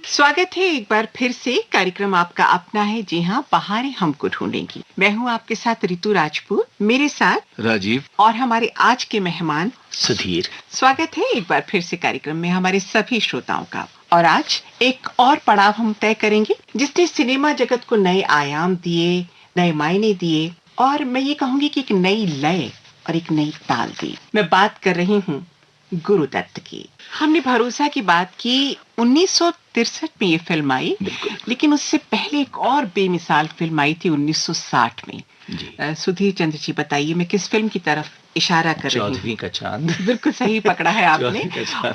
स्वागत है एक बार फिर से। कार्यक्रम आपका अपना है। जी हाँ, बहारें हमको ढूंढेंगी। मैं हूँ आपके साथ ऋतु राजपूत, मेरे साथ राजीव और हमारे आज के मेहमान सुधीर। स्वागत है एक बार फिर से कार्यक्रम में हमारे सभी श्रोताओं का। और आज एक और पड़ाव हम तय करेंगे जिसने सिनेमा जगत को नए आयाम दिए, नए मायने दिए और मैं ये कहूंगी कि एक नई लय और एक नई ताल दी। मैं बात कर रही हूँ गुरुदत्त की। हमने भरोसा की बात की। 1963 में ये फिल्म आई, लेकिन उससे पहले एक और बेमिसाल फिल्म आई थी 1960 में। सुधीर चंद्र जी, बताइए मैं किस फिल्म की तरफ इशारा कर रही हूँ? चौदहवीं का चांद। बिल्कुल सही पकड़ा है आपने।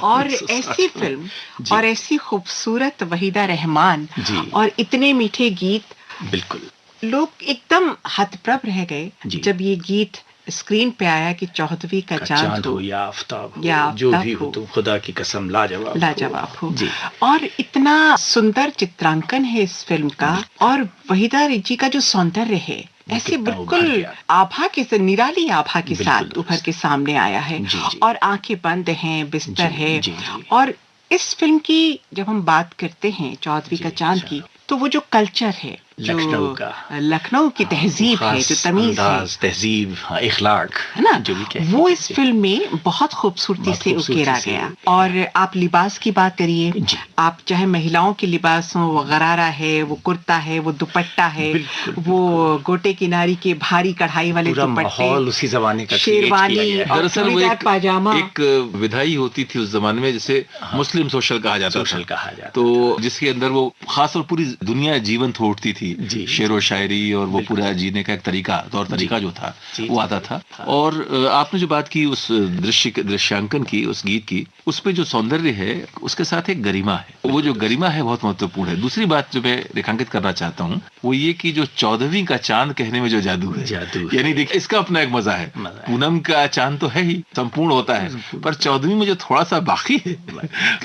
और ऐसी फिल्म और ऐसी खूबसूरत वहीदा रहमान और इतने मीठे गीत, बिल्कुल लोग एकदम हतप्रभ रह गए जब ये गीत स्क्रीन पे आया कि चौदहवीं का चांद हो या आफताब हो, या जो भी हो तुम खुदा की कसम लाजवाब हो। और इतना सुंदर चित्रांकन है इस फिल्म का और वहीदा जी का जो सौंदर्य है ऐसे बिल्कुल आभा के निराली आभा के साथ उभर के सामने आया है। और आंखें बंद हैं, बिस्तर है। और इस फिल्म की जब हम बात करते हैं चौदहवीं का चांद की, तो वो जो कल्चर है, जो लखनऊ की तहजीब है, जो तमीज है, तहजीब, इखलाक है ना, जो भी वो इस फिल्म में बहुत खूबसूरती से उकेरा गया। और आप लिबास की बात करिए, आप चाहे महिलाओं के लिबास हो, वो गरारा है, वो कुर्ता है, वो दुपट्टा है, वो गोटे किनारी के भारी कढ़ाई वाले दुपट्टे, उसी जमाने का शेरवानी और दरअसल वो पाजामा। एक विधाई होती थी उस जमाने में, जिसे मुस्लिम सोशल कहा जाता था। तो जिसके अंदर वो खास और पूरी दुनिया जीवंत उठती थी। शेरो शायरी और वो पूरा जीने का एक तरीका, तौर तरीका जो था वो आता था। और आपने जो बात की उस दृश्यांकन की, उस गीत की, उसमें जो सौंदर्य है उसके साथ एक गरिमा है। वो जो गरिमा है बहुत महत्वपूर्ण है। दूसरी बात जो मैं रेखांकित करना चाहता हूँ वो ये कि जो चौदहवीं का चांद कहने में जो जादू है, यानी देखिए इसका अपना एक मजा है। पूनम का चांद तो है ही, संपूर्ण होता है, पर चौदहवीं में जो थोड़ा सा बाकी है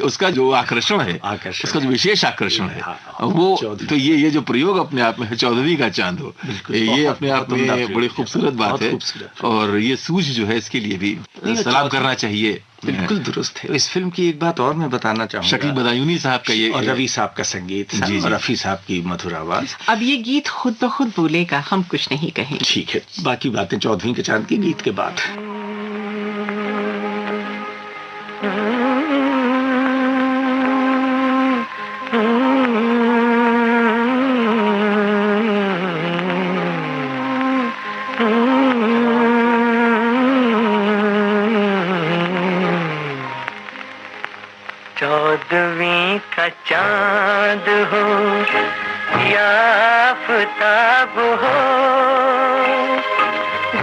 उसका जो आकर्षण है, उसका जो विशेष आकर्षण है, वो तो ये जो प्रयोग अपने आप में है, चौदहवीं का चांद हो, ये अपने आप में बड़ी खूबसूरत बात है। और ये सूझ जो है इसके लिए भी सलाम करना चाहिए। बिल्कुल दुरुस्त है। इस फिल्म की एक बात और मैं बताना चाहूंगा, शकील बदायूनी साहब का ये और रवि साहब का संगीत और रफी साहब की मधुर आवाज। अब ये गीत खुद ब खुद बोलेगा, हम कुछ नहीं कहेंगे। ठीक है, बाकी बातें चौदहवीं के चांद के गीत के बाद। चौदहवीं का चांद हो या आफताब हो,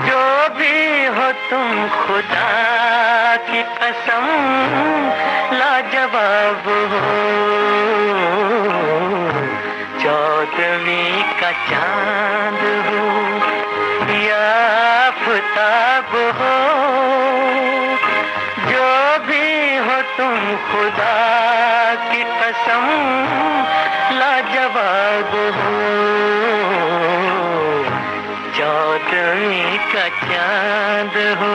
जो भी हो तुम खुदा की कसम लाजवाब हो। चौदहवीं का चांद हो या आफताब हो, जो भी हो तुम खुदा की कसम लाजवाब हो। चौदहवीं का चांद हो।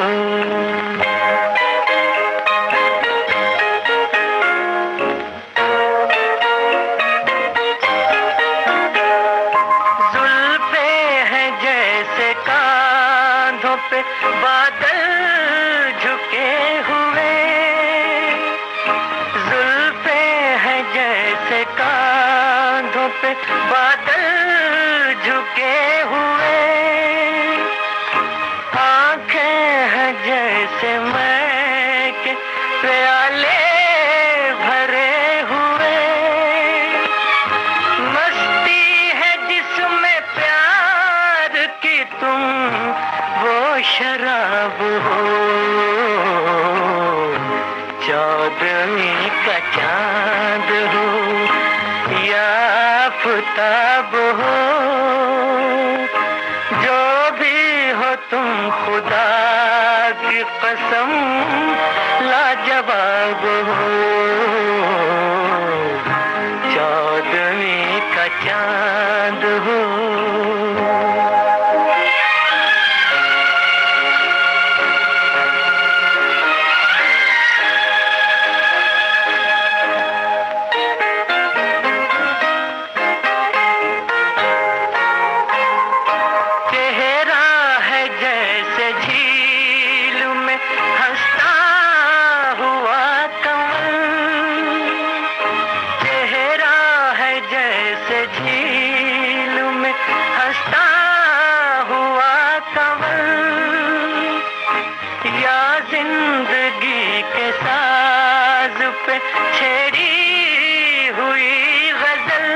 जुल्फे हैं जैसे कांधों पे बादल झुके हुए, जुल्फे हैं जैसे कांधों पे बादल झुके हुए, आंखें हैं जैसे मैं के प्याले भरे हुए, मस्ती है जिसमें प्यार की तुम वो शराब हो। चौदहवीं का चांद हो या आफताब हो, जो भी हो तुम खुदा की कसम लाजवाब हो। चौदहवीं का चांद हो। झील में हंसता हुआ कंवल, या जिंदगी के साज पे छेड़ी हुई गजल।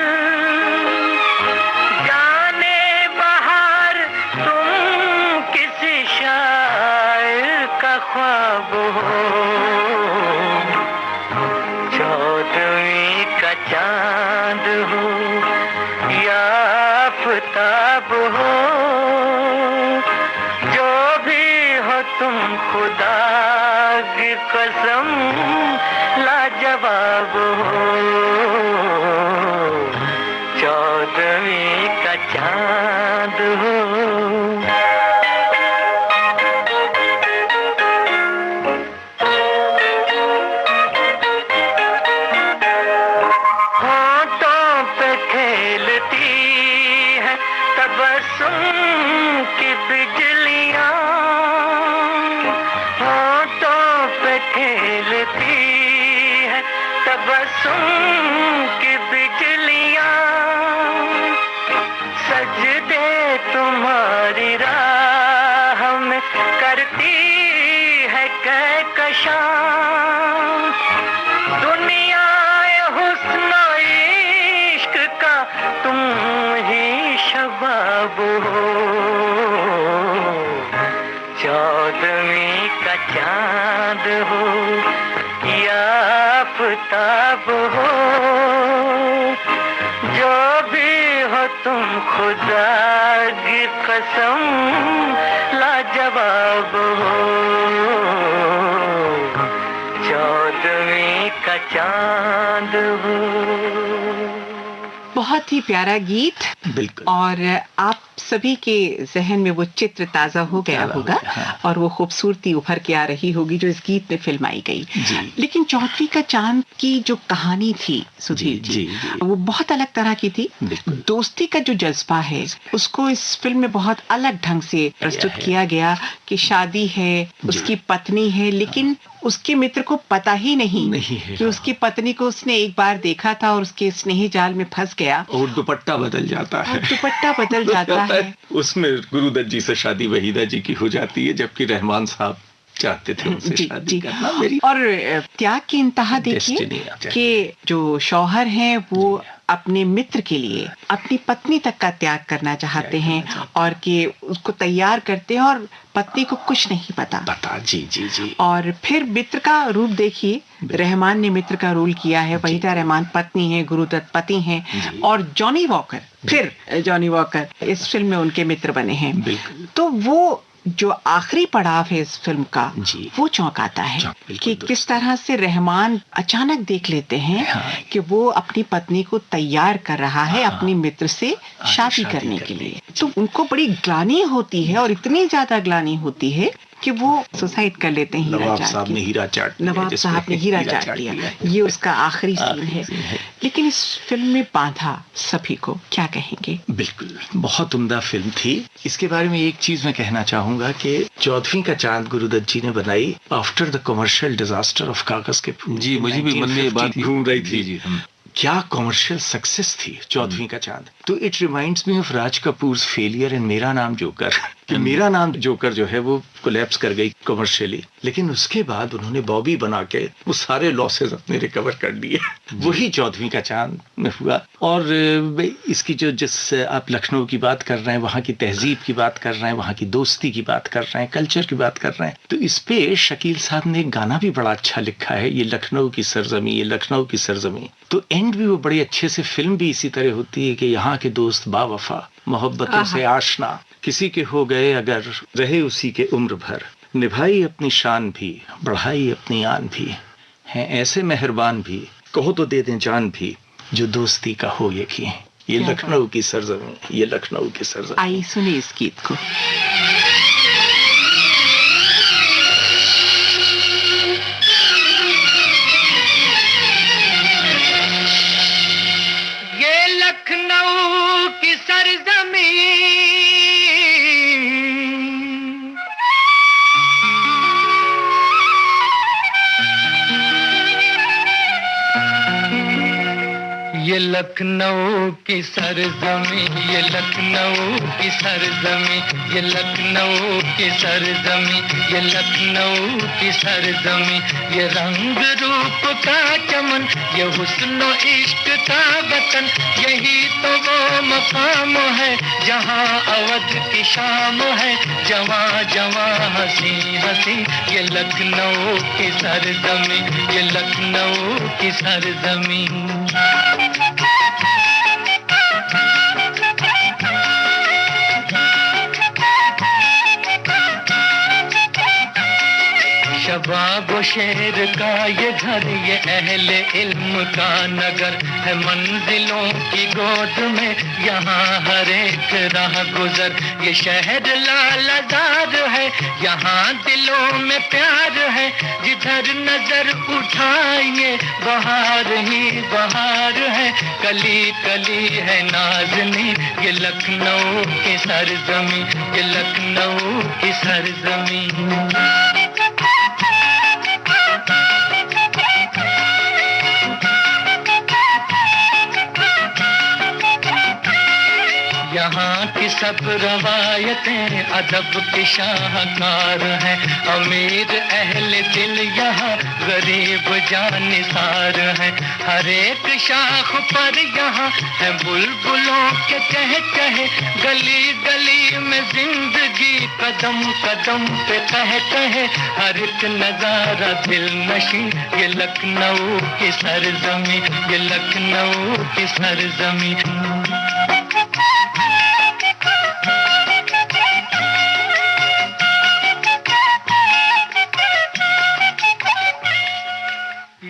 जाने बहार तुम किसी शायर का ख्वाब हो, चौदहवीं का चांद हो या आफताब हो, जो भी हो तुम खुदा की कसम लाजवाब हो, चौदहवीं का चांद हो। तबस्सुम की बिजलियां होठों पे खेलती है, तबस्सुम की बिजलियां, सजदे तुम्हारी राह में करती है कहकशां। दुनिया हुस्न इश्क का तुम ही शबाब हो, चौदहवीं का चांद हो या आफताब हो, जो भी हो तुम खुदा की कसम लाजवाब हो, चौदहवीं का चांद हो। बहुत ही प्यारा गीत। बिल्कुल। और आप सभी के जहन में वो चित्र ताजा हो गया होगा, हाँ। और वो खूबसूरती उभर के आ रही होगी जो इस गीत में फिल्माई गई। जी। लेकिन चौदहवीं का चांद की जो कहानी थी सुधीर जी, वो बहुत अलग तरह की थी। दोस्ती का जो जज्बा है उसको इस फिल्म में बहुत अलग ढंग से प्रस्तुत किया गया कि शादी है, उसकी पत्नी है, लेकिन उसके मित्र को पता ही नहीं है कि उसकी पत्नी को उसने एक बार देखा था और उसके स्नेह जाल में फंस गया, और दुपट्टा बदल जाता है। दुपट्टा बदल जाता है। उसमें गुरुदत्त जी से शादी वहीदा जी की हो जाती है, जबकि रहमान साहब चाहते थे उनसे शादी करना। और त्याग की इंतहा देखिए कि जो शौहर हैं वो अपने मित्र के लिए अपनी पत्नी तक का त्याग करना चाहते हैं, और कि उसको तैयार करते हैं और पत्नी को कुछ नहीं पता। जी। और फिर मित्र का रूप देखिए, रहमान ने मित्र का रोल किया है, वहीदा रहमान पत्नी है, गुरुदत्त पति हैं, और जॉनी वॉकर इस फिल्म में उनके मित्र बने हैं। तो वो जो आखिरी पड़ाव है इस फिल्म का, वो चौंकाता है कि किस तरह से रहमान अचानक देख लेते हैं कि वो अपनी पत्नी को तैयार कर रहा है अपनी मित्र से शादी करने के लिए। तो उनको बड़ी ग्लानि होती है, और इतनी ज्यादा ग्लानि होती है कि वो सुसाइड कर लेते हैं। नवाब साहब ने हीरा चाट लिया। ये उसका आखिरी सीन है। लेकिन इस फिल्म में बांधा सभी को, क्या कहेंगे? बिल्कुल, बहुत उम्दा फिल्म थी। इसके बारे में एक चीज मैं कहना चाहूंगा कि चौदहवीं का चांद गुरुदत्त जी ने बनाई after the commercial disaster of कागज के फूल। जी, मुझे भी मन में ये बात घूम रही थी। जी। क्या कमर्शियल सक्सेस थी चौदहवीं का चांद। तो it reminds me of Raj Kapoor failure in मेरा नाम जोकर, कि मेरा नाम जोकर जो है वो कोलैप्स कर गई कमर्शियली, लेकिन उसके बाद उन्होंने बॉबी बना के वो सारे लॉसेस अपने रिकवर कर लिए। वही चौदहवीं का चांद में हुआ। और इसकी जिस आप लखनऊ की बात कर रहे हैं, वहाँ की तहजीब की बात कर रहे हैं, वहाँ की दोस्ती की बात कर रहे हैं, कल्चर की बात कर रहे हैं, तो इस पे शकील साहब ने एक गाना भी बड़ा अच्छा लिखा है, ये लखनऊ की सरजमी, ये लखनऊ की सरजमी। तो एंड भी वो बड़े अच्छे से, फिल्म भी इसी तरह होती है कि यहाँ के दोस्त बावफा, मोहब्बतों से आशना, किसी के हो गए अगर रहे उसी के उम्र भर, निभाई अपनी शान भी, बढ़ाई अपनी आन भी, हैं ऐसे मेहरबान भी, कहो तो दे दें जान भी, जो दोस्ती का हो यकीन। ये लखनऊ की सरजमी, ये लखनऊ की सरजमी। आई सुने इस गीत को। ये लखनऊ की सरजमी, ये लखनऊ की सरजमी, ये लखनऊ की सरजमी, ये लखनऊ की सरजमी, ये लखनऊ की सरजमी, ये रंग रूप का चमन, ये हुस्न इश्क का वतन, यही तो वो मकाम है जहाँ अवध की शाम है, जवां जवां हंसी हंसी। ये लखनऊ की सरजमी, ये लखनऊ की सरजमी। शबाब शेर का ये घर, ये अहले इल्म का नगर है, मंजिलों की गोद में यहाँ हर एक राह गुजर। ये शहर लालजार है, यहाँ दिलों में प्यार है, जिधर नजर उठाइए बहार ही बहार है, कली कली है नाज़नी। ये लखनऊ की सरजमी, ये लखनऊ की सरजमी। यहाँ की सब रवायतें अदब की शाहकार हैं, अमीर अहले दिल यहाँ गरीब जानिसार हैं। हर एक शाख पर यहाँ है बुलबुलों के कह कहे, गली गली में जिंदगी कदम कदम पे कह कहे, हर एक नजारा दिल नशी। ये लखनऊ की सरजमी, ये लखनऊ की सरजमी।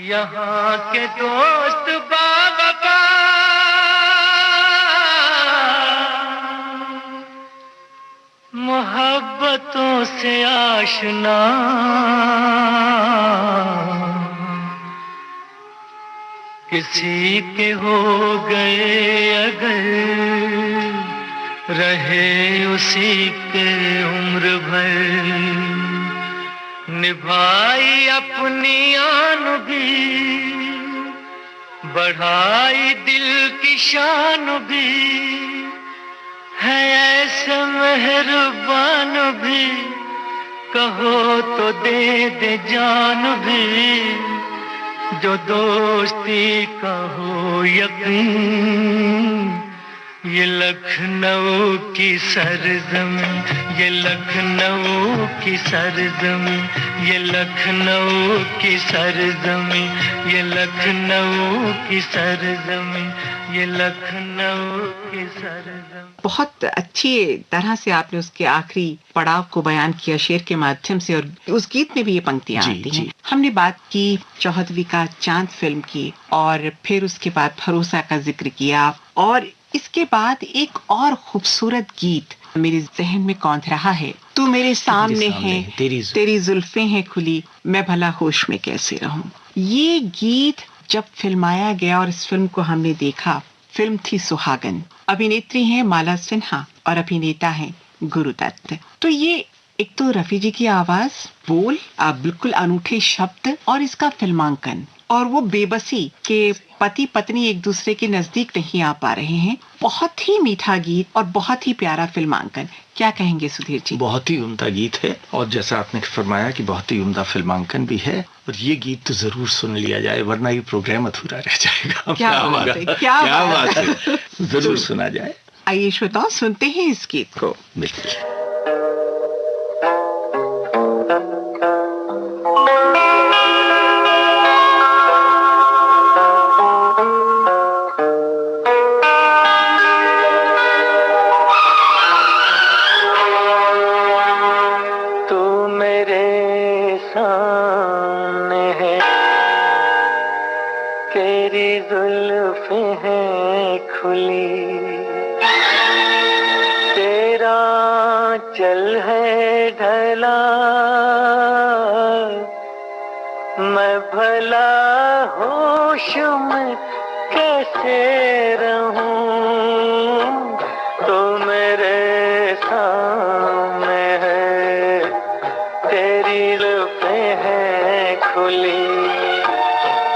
यहाँ के दोस्त बाबा मोहब्बतों से आशना, किसी के हो गए अगर रहे उसी के उम्र भर, निभाई अपनी आन भी, बढ़ाई दिल की शान भी, है ऐसे मेहरबान भी, कहो तो दे दे जान भी, जो दोस्ती का हो यकीन। ये लखनऊ की सरजमी, ये लखनऊ की सरजमी, ये लखनऊ की सरजमी, ये लखनऊ की सरजमी, ये लखनऊ की सरजमी। बहुत अच्छी तरह से आपने उसके आखिरी पड़ाव को बयान किया शेर के माध्यम से, और उस गीत में भी ये पंक्तियां आती हैं। हमने बात की चौहदवी का चांद फिल्म की, और फिर उसके बाद भरोसा का जिक्र किया, और इसके बाद एक और खूबसूरत गीत मेरे जहन में कौंध रहा है, तू मेरे सामने है, तेरी जुल्फें हैं खुली, मैं भला होश में कैसे रहूं। ये गीत जब फिल्माया गया और इस फिल्म को हमने देखा, फिल्म थी सुहागन, अभिनेत्री हैं माला सिन्हा और अभिनेता हैं गुरुदत्त। तो ये एक तो रफी जी की आवाज, बोल, बिल्कुल अनूठे शब्द, और इसका फिल्मांकन, और वो बेबसी के पति पत्नी एक दूसरे के नजदीक नहीं आ पा रहे हैं। बहुत ही मीठा गीत और बहुत ही प्यारा फिल्मांकन। क्या कहेंगे सुधीर जी? बहुत ही उम्दा गीत है, और जैसा आपने फरमाया कि बहुत ही उम्दा फिल्मांकन भी है, और ये गीत तो जरूर सुन लिया जाए, वरना ये प्रोग्राम अधूरा रह जाएगा। क्या बात है, क्या बात है। जरूर सुना जाए। आइए श्रोताओं, सुनते हैं इस गीत को। बिल्कुल।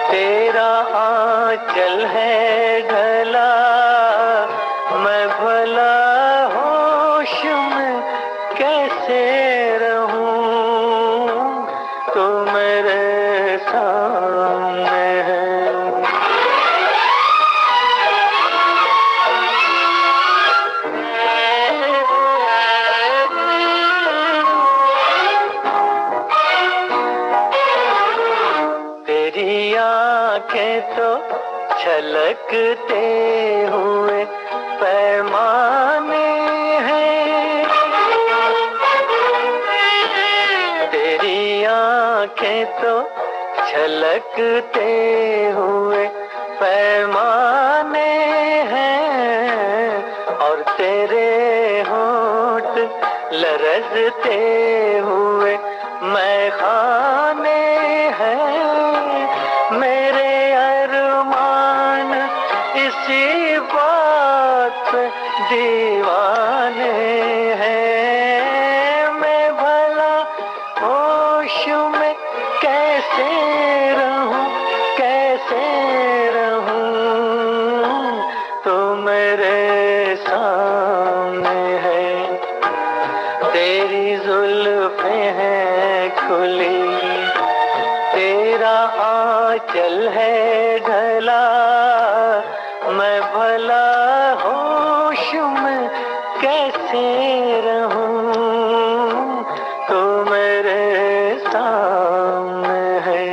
तेरा आंचल आंचल है ढला, मैं भला होश में कैसे रहूं, तू मेरे सामने है। तेरी आंखें तो छलकते हुए पैमाने हैं, तेरी आंखें तो छलकते हुए पैमाने हैं, और तेरे होंठ लरजते हुए मैखाने हैं। मेरे अरमान इसी बात पे दीवाने हैं, मैं भला होश में कैसे रहूं, कैसे रहूं, तो मेरे सामने है। तेरी जुल्फें हैं खुली, तेरा आंचल है ढला, मैं भला होश में कैसे रहूं, तो मेरे सामने है।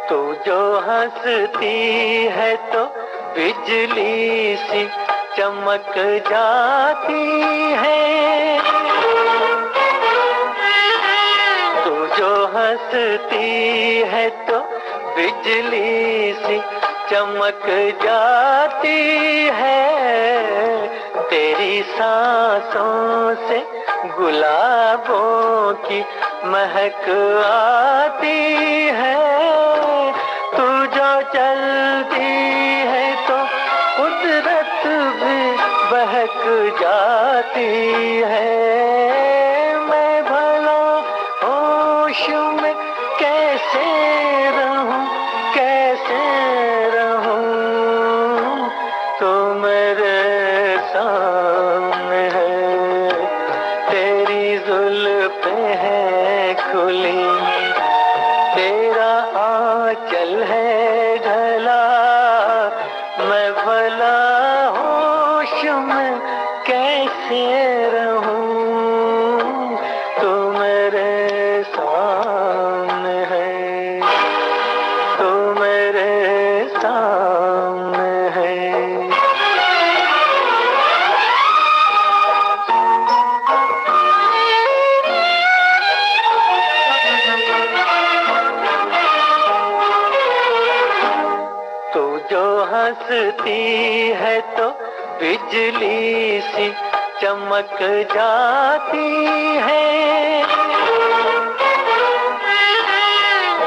तू जो हंसती है तो बिजली सी चमक जाती है, तू जो हंसती है तो बिजली सी चमक जाती है। तेरी सांसों से गुलाबों की महक आती है, तू जो चलती है तो कुदरत भी बहक जाती है। मैं भला होश में कैसे रहूं, कैसे रहूं, तो मेरे सामने है। तेरी जुल्फें हैं खुली, तेरा आंचल है ढला, मैं भला होश में कैसे रहूं, तू मेरे सामने है, तू मेरे सामने है। तू जो हंसती है तो बिजली सी चमक जाती है,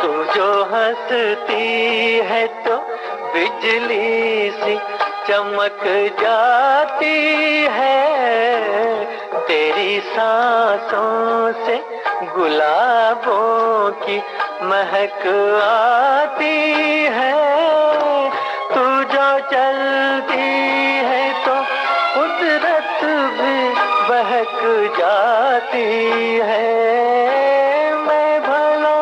तू जो हंसती है तो बिजली सी चमक जाती है। तेरी सांसों से गुलाबों की महक आती है, तू जो चलती है तो कुदरत भी बहक जाती है। मैं भला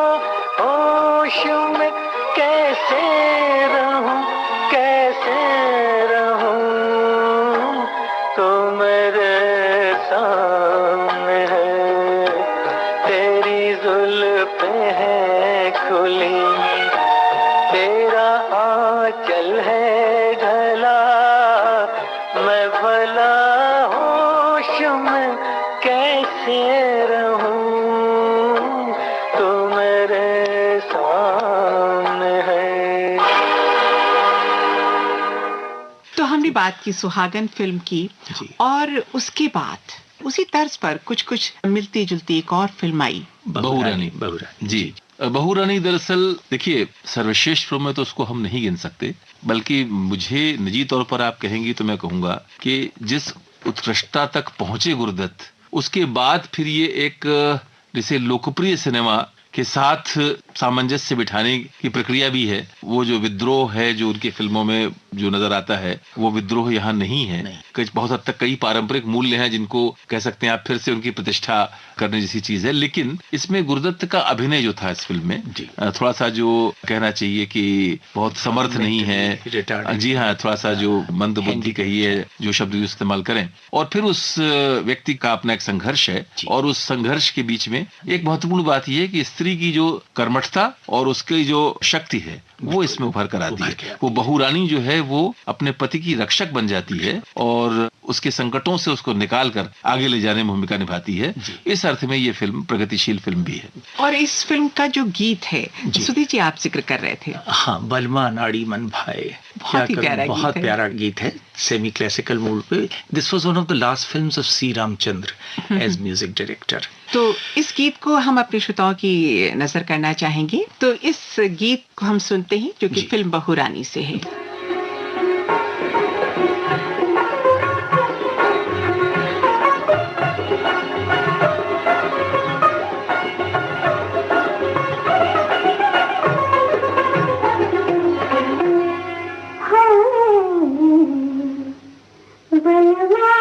होश में कैसे रहूं, कैसे रहूं, तो मेरे सामने है। तेरी जुल्फें हैं खुली, तेरा आंचल है ढला, मैं भला होश में कैसे रहूं, तू मेरे सामने है। तो हमने बात की सुहागन फिल्म की, और उसके बाद उसी तर्ज पर कुछ कुछ मिलती जुलती एक और फिल्म आई, बहुरानी। जी, बहू रानी दरअसल देखिए सर्वश्रेष्ठ फिल्म में तो उसको हम नहीं गिन सकते, बल्कि मुझे निजी तौर पर आप कहेंगी तो मैं कहूंगा कि जिस उत्कृष्टता तक पहुंचे गुरुदत्त, उसके बाद फिर ये एक जिसे लोकप्रिय सिनेमा के साथ सामंजस्य बिठाने की प्रक्रिया भी है। वो जो विद्रोह है जो उनकी फिल्मों में जो नजर आता है, वो विद्रोह यहाँ नहीं है। बहुत हद तक कई पारंपरिक मूल्य हैं जिनको कह सकते हैं आप फिर से उनकी प्रतिष्ठा करने जैसी चीज है। लेकिन इसमें गुरुदत्त का अभिनय जो था इस फिल्म में थोड़ा सा जो कहना चाहिए कि बहुत समर्थ नहीं है, जी हाँ, थोड़ा सा जो मंद बुद्धि कही है जो शब्द इस्तेमाल करें, और फिर उस व्यक्ति का अपना एक संघर्ष है, और उस संघर्ष के बीच में एक महत्वपूर्ण बात यह है कि स्त्री की जो कर्मठता और उसकी जो शक्ति है वो इसमें उभर कर आती है। वो बहू रानी जो है वो अपने पति की रक्षक बन जाती है और उसके संकटों से उसको निकाल कर आगे ले जाने में भूमिका निभाती है। इस अर्थ में ये फिल्म प्रगतिशील फिल्म भी है। और इस फिल्म का जो गीत है सुधीर जी आप जिक्र कर रहे थे, हाँ, बलमा नाड़ी मन भाई, बहुत प्यारा गीत है, सेमी क्लासिकल मूड पे। This was one of the last films of C Ramchandra as music director. तो इस गीत को हम अपने श्रोताओं की नजर करना चाहेंगे, तो इस गीत को हम सुनते हैं जो कि फिल्म बहू रानी से है। Bye.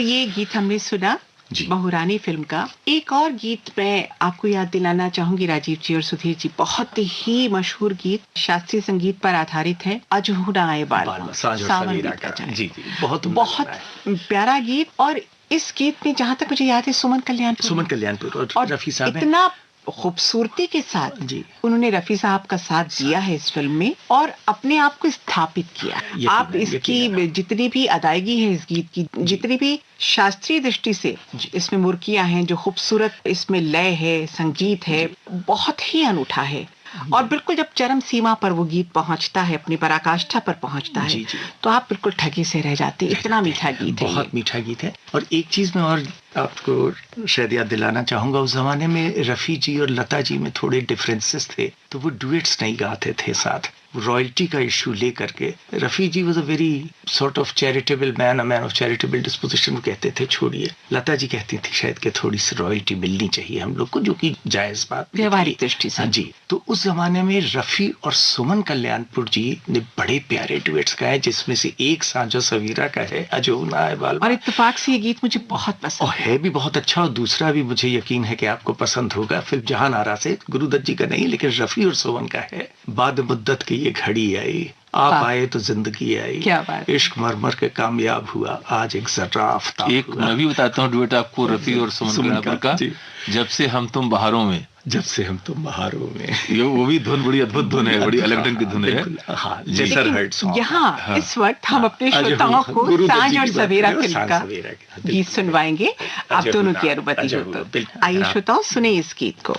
ये गीत हमने सुना बहुरानी फिल्म का। एक और गीत मैं आपको याद दिलाना चाहूंगी राजीव जी और सुधीर जी, बहुत ही मशहूर गीत शास्त्रीय संगीत पर आधारित है, अजहू ना आए बाल सावन बीत जाए। जी, बहुत प्यारा गीत। और इस गीत में जहां तक मुझे याद है सुमन कल्याणपुर और रफी साहब इतना खूबसूरती के साथ जी उन्होंने रफी साहब का साथ दिया है इस फिल्म में और अपने आप को स्थापित किया। आप इसकी जितनी भी अदायगी है इस गीत की, जितनी भी शास्त्रीय दृष्टि से इसमें मुर्कियां हैं, जो खूबसूरत इसमें लय है, संगीत है, बहुत ही अनूठा है। और बिल्कुल जब चरम सीमा पर वो गीत पहुंचता है, अपनी पराकाष्ठा पर पहुंचता है, तो आप बिल्कुल ठगी से रह जाते हैं। इतना मीठा गीत है, बहुत मीठा गीत है। और एक चीज मैं और आपको शायद याद दिलाना चाहूंगा, उस जमाने में रफी जी और लता जी में थोड़े डिफरेंसेस थे, तो वो डुएट्स नहीं गाते थे साथ। रॉयल्टी का इशू लेकर के Rafi ji was a very sort of charitable man, a man of charitable disposition, कहते थे छोड़िए। लता जी कहती थी शायद कि थोड़ी सी रॉयल्टी मिलनी चाहिए हम लोग को, जो कि जायज बात व्यवहारिक दृष्टि से। जी, तो उस जमाने में रफी और सुमन कल्याणपुर जी ने बड़े प्यारे डुएट्स गाए, जिसमें से एक सांझो सवीरा का है, अजहू ना आए बाल। और इत्तेफाक से ये गीत मुझे बहुत पसंद है भी बहुत अच्छा। और दूसरा भी मुझे यकीन है कि आपको पसंद होगा, फिल्म जहान आरा से, गुरुदत्त जी का नहीं लेकिन रफी और सुमन का है। बाद मुद्दत की ये घड़ी आई, आप आए तो जिंदगी आई, क्या बात। इश्क मरमर के कामयाब हुआ, आज एक जर्रा आफ्ताब। एक मैं भी बताता हूँ डुएट आपको रफी और सुमन का, जब से हम तुम बहारों में। वो भी धुन बड़ी अद्भुत धुन है, बड़ी अलग ढंग की धुन है। यहाँ इस वक्त हम अपने श्रोताओं को सांझ और सवेरा फिल्म का गीत सुनवाएंगे। आप दोनों की अनुमति हो तो आइए श्रोताओं सुने इस गीत को।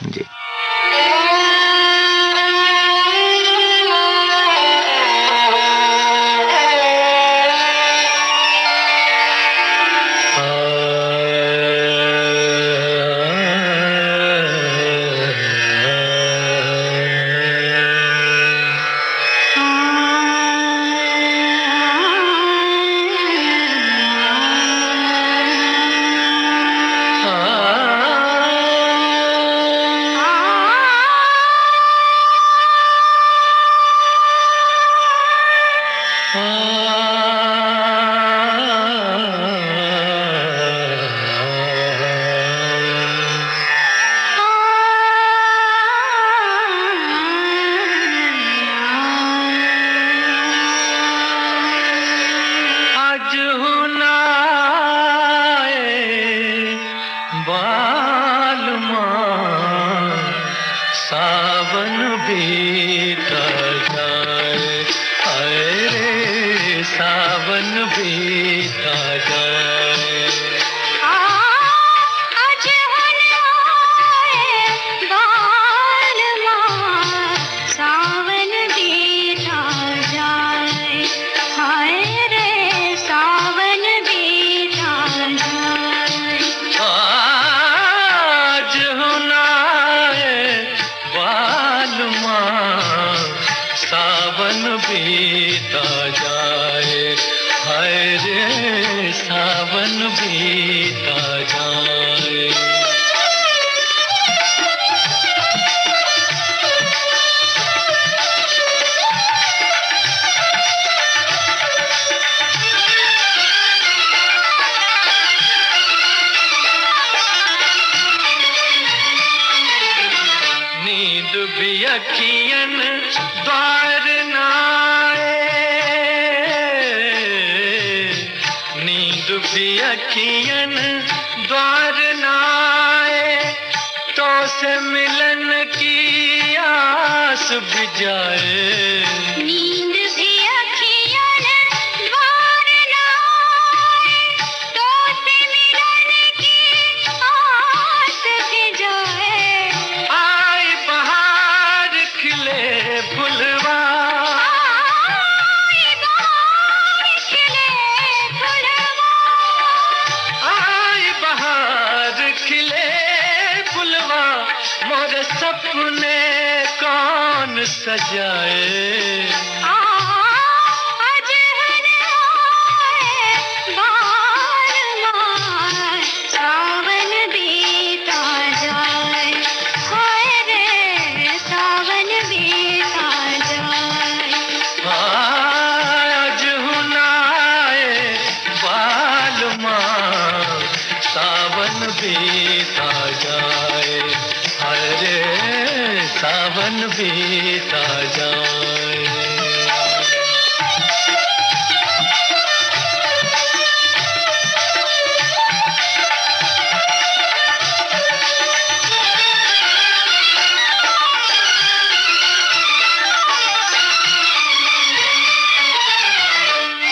बीता जाए।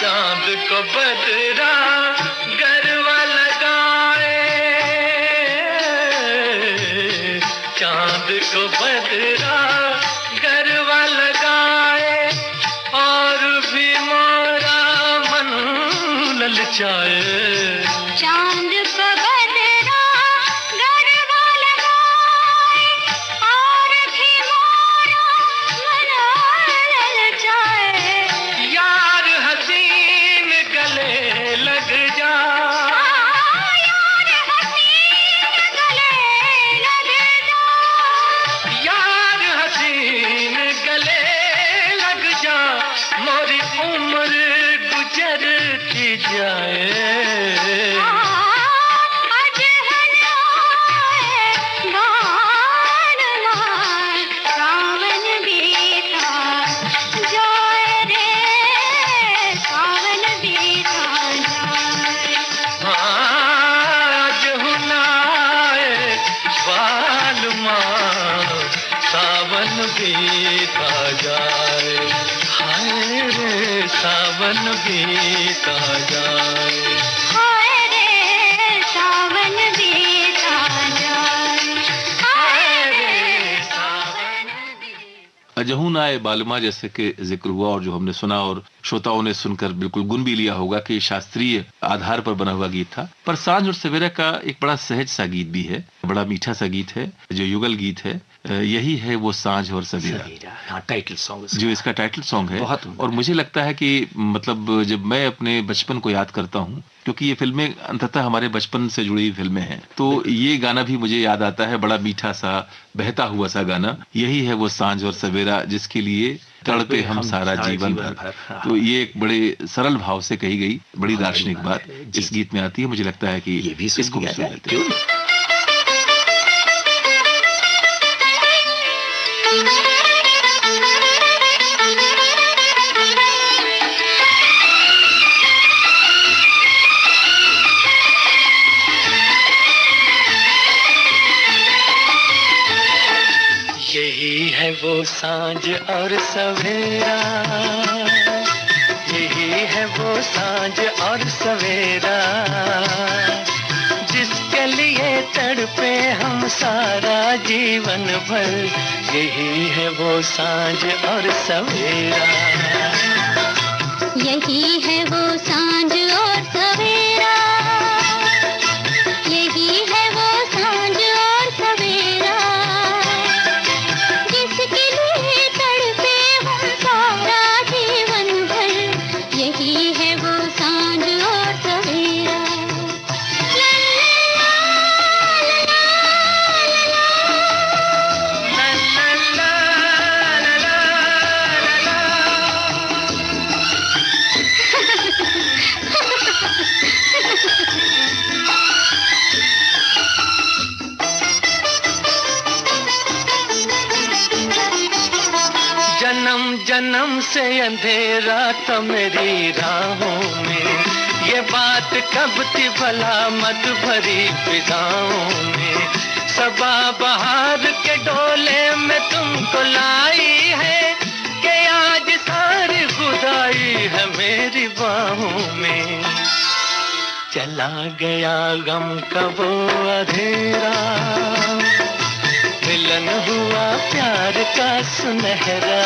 चांद को बदरा गरबा लगाए, चांद को बदरा गरबा लगाए, और भी मोरा मन ललचाए। चांद को बदरा गरबा लगाए, और भी मोरा मन ललचाए। यार हसीन गले लग जा, यार हसीन गले लग जा, यार हसीन गले लग जा, मोरी उम्र गुजरती जाए। आज हनाए गान मार, सावन बीता जाए रे, सावन बीता जाए। आज हुनाए बाल मार, सावन बीता जाए। हाय रे सावन बीता जाए। हाय रे सावन बीता जाए, हाय रे सावन बीता। अजहू नाए बालमा जैसे कि जिक्र हुआ और जो हमने सुना और श्रोताओं ने सुनकर बिल्कुल गुन भी लिया होगा कि शास्त्रीय आधार पर बना हुआ गीत था, पर सांझ और सवेरा का एक बड़ा सहज सा गीत भी है, बड़ा मीठा सा गीत है, जो युगल गीत है। यही है वो सांझ और सवेरा, हाँ, टाइटल सॉन्ग जो इसका टाइटल सॉन्ग है। बहुत और मुझे लगता है कि मतलब जब मैं अपने बचपन को याद करता हूँ, क्योंकि ये फिल्में अंततः हमारे बचपन से जुड़ी हुई फिल्में हैं, तो ये गाना भी मुझे याद आता है, बड़ा मीठा सा बहता हुआ सा गाना। यही है वो सांझ और सवेरा जिसके लिए तड़पे हम सारा जीवन भर। तो ये एक बड़े सरल भाव से कही गई बड़ी दार्शनिक बात इस गीत में आती है। मुझे लगता है कि ये भी इसको भी सुन लेते हैं। यही है वो सांझ और सवेरा, यही है वो सांझ और सवेरा, जिसके लिए तड़पे हम सारा जीवन भर। यही है वो सांझ और सवेरा, यही है वो सांझ और सवेरा, यही है वो सांझ और सवेरा, जिसके लिए तड़पे हम सारा जीवन भर। यही है वो सांझ और सवेरा। जन्म जन्म से अंधेरा तो मेरी राहों में, ये बात कब थी भला मत भरी फिजाओं में। सबा बहार के डोले में तुमको लाई है, कि आज सारी खुदाई है मेरी बाहों में। चला गया गम का वो अंधेरा, मिलन हुआ प्यार का सुनहरा,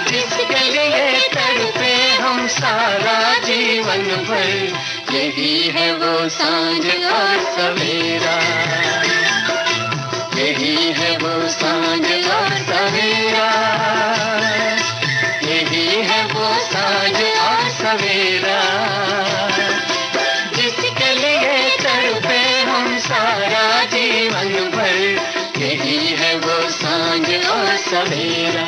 जिसके लिए तड़पे हम सारा जीवन भर। यही है वो सांझ और सवेरा, यही है वो सांझ और सवेरा, यही है वो सांझ और सवेरा, जिसके लिए तड़पे हम सारा जीवन भर। यही है वो सांझ और सवेरा।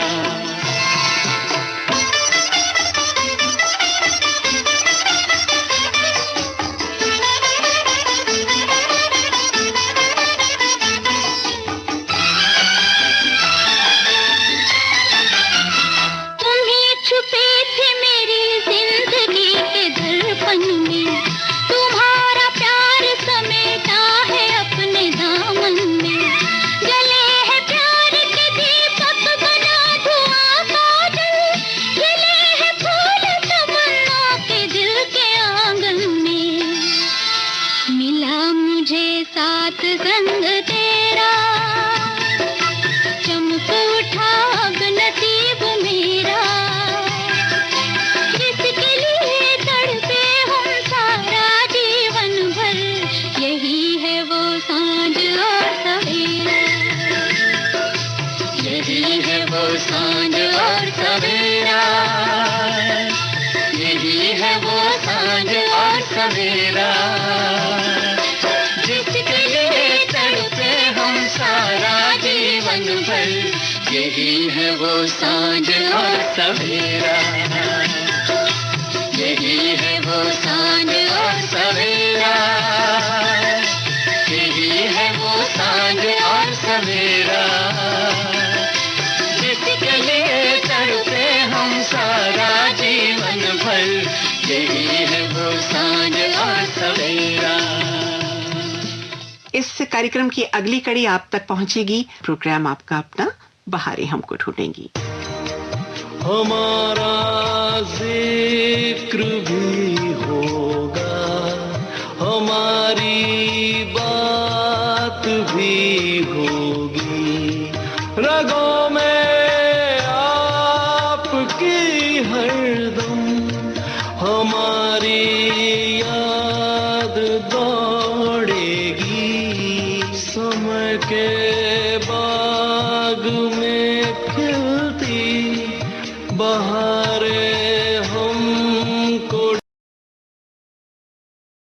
छुपे थे मेरी जिंदगी के दर्पण में, तुम्हारा प्यार समेटा है अपने दामन में। जले है प्यार के दीपक बना धुआं काजल, खिले है फूल तमन्ना के दिल के आंगन में। मिला मुझे साथ संग तेरा, चमक उठा अब नसीब मेरा। जिसके लिए तड़पे हम सारा जीवन भर, यही है वो सांझ और सवेरा, यही है वो सांझ और सवेरा, यही है वो सांझ और सवेरा। जिसके लिए तड़पे हम सारा जीवन भर, यही है वो सांझ और सवेरा, यही है वो सांझ और सवेरा, यही है वो सांझ और सवेरा। जिसके लिए तड़पे हम सारा जीवन भर, यही है वो सांझ और सवेरा। इस कार्यक्रम की अगली कड़ी आप तक पहुंचेगी। प्रोग्राम आपका अपना बहारें हमको ढूंढेंगी। हमारा जिक्र भी होगा, हमारी बात भी होगी, रगों में आपकी हरदम हमारी याद दौड़ेगी। समय के बाग में